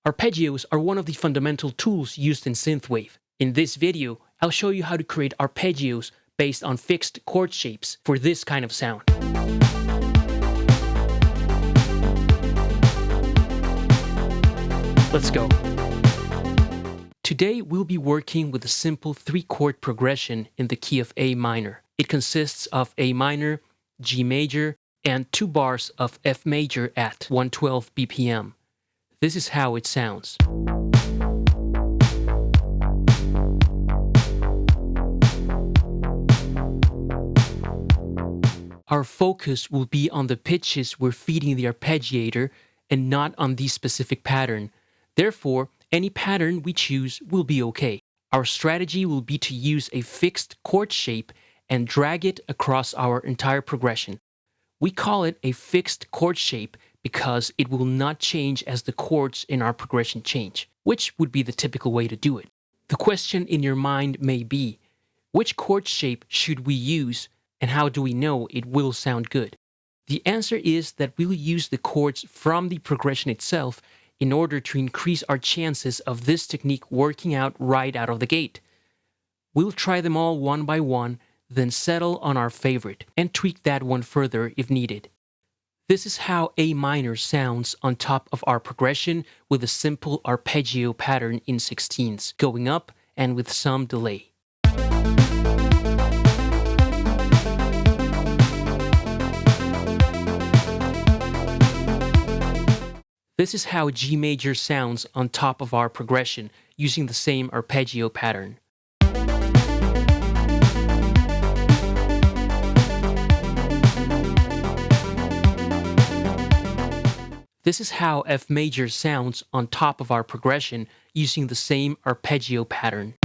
Arpeggios are one of the fundamental tools used in Synthwave. In this video, I'll show you how to create arpeggios based on fixed chord shapes for this kind of sound. Let's go. Today we'll be working with a simple 3-chord progression in the key of A minor. It consists of A minor, G major, and 2 bars of F major at 112 BPM. This is how it sounds. Our focus will be on the pitches we're feeding the arpeggiator and not on the specific pattern. Therefore, any pattern we choose will be okay. Our strategy will be to use a fixed chord shape and drag it across our entire progression. We call it a fixed chord shape because it will not change as the chords in our progression change, which would be the typical way to do it. The question in your mind may be, which chord shape should we use and how do we know it will sound good? The answer is that we'll use the chords from the progression itself in order to increase our chances of this technique working out right out of the gate. We'll try them all one by one, then settle on our favorite and tweak that one further if needed. This is how A minor sounds on top of our progression with a simple arpeggio pattern in 16ths, going up and with some delay. This is how G major sounds on top of our progression using the same arpeggio pattern. This is how F major sounds on top of our progression using the same arpeggio pattern.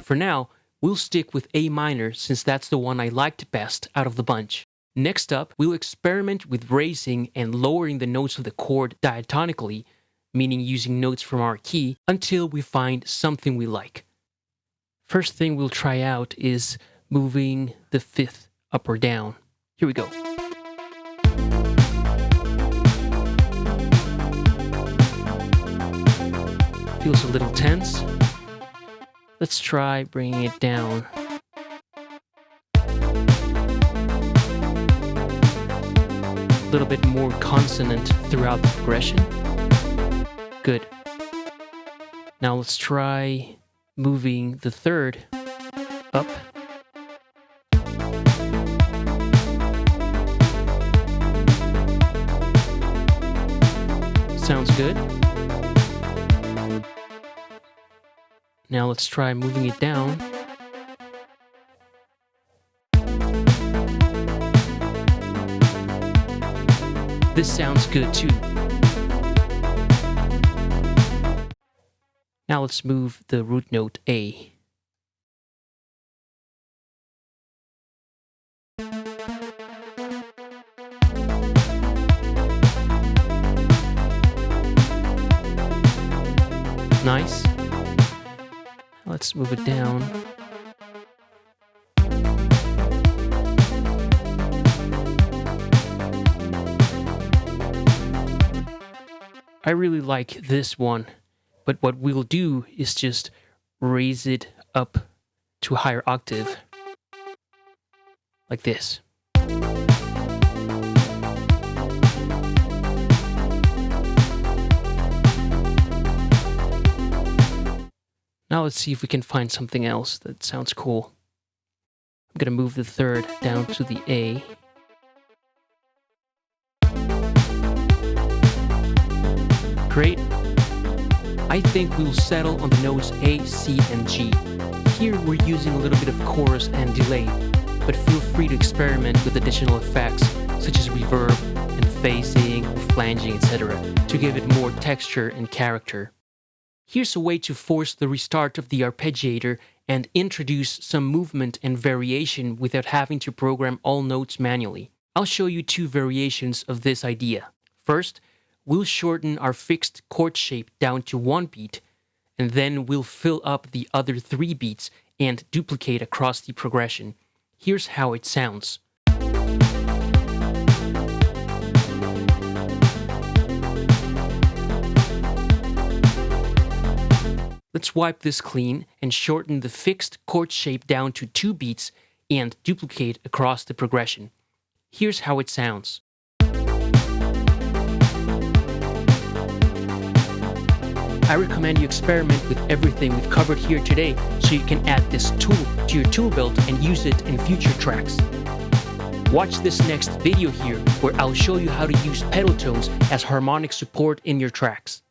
For now, we'll stick with A minor since that's the one I liked best out of the bunch. Next up, we'll experiment with raising and lowering the notes of the chord diatonically, meaning using notes from our key, until we find something we like. First thing we'll try out is moving the 5th up or down. Here we go. Feels a little tense. Let's try bringing it down. A little bit more consonant throughout the progression. Good. Now let's try moving the 3rd up. Sounds good. Now let's try moving it down. This sounds good too. Now let's move the root note A. Nice. Let's move it down. I really like this one. But what we'll do is just raise it up to a higher octave, like this. Now let's see if we can find something else that sounds cool. I'm gonna move the 3rd down to the A. Great. I think we'll settle on the notes A, C, and G. Here we're using a little bit of chorus and delay, but feel free to experiment with additional effects such as reverb and phasing, flanging, etc. to give it more texture and character. Here's a way to force the restart of the arpeggiator and introduce some movement and variation without having to program all notes manually. I'll show you 2 variations of this idea. First, we'll shorten our fixed chord shape down to 1 beat, and then we'll fill up the other 3 beats and duplicate across the progression. Here's how it sounds. Let's wipe this clean and shorten the fixed chord shape down to 2 beats and duplicate across the progression. Here's how it sounds. I recommend you experiment with everything we've covered here today so you can add this tool to your tool belt and use it in future tracks. Watch this next video here where I'll show you how to use pedal tones as harmonic support in your tracks.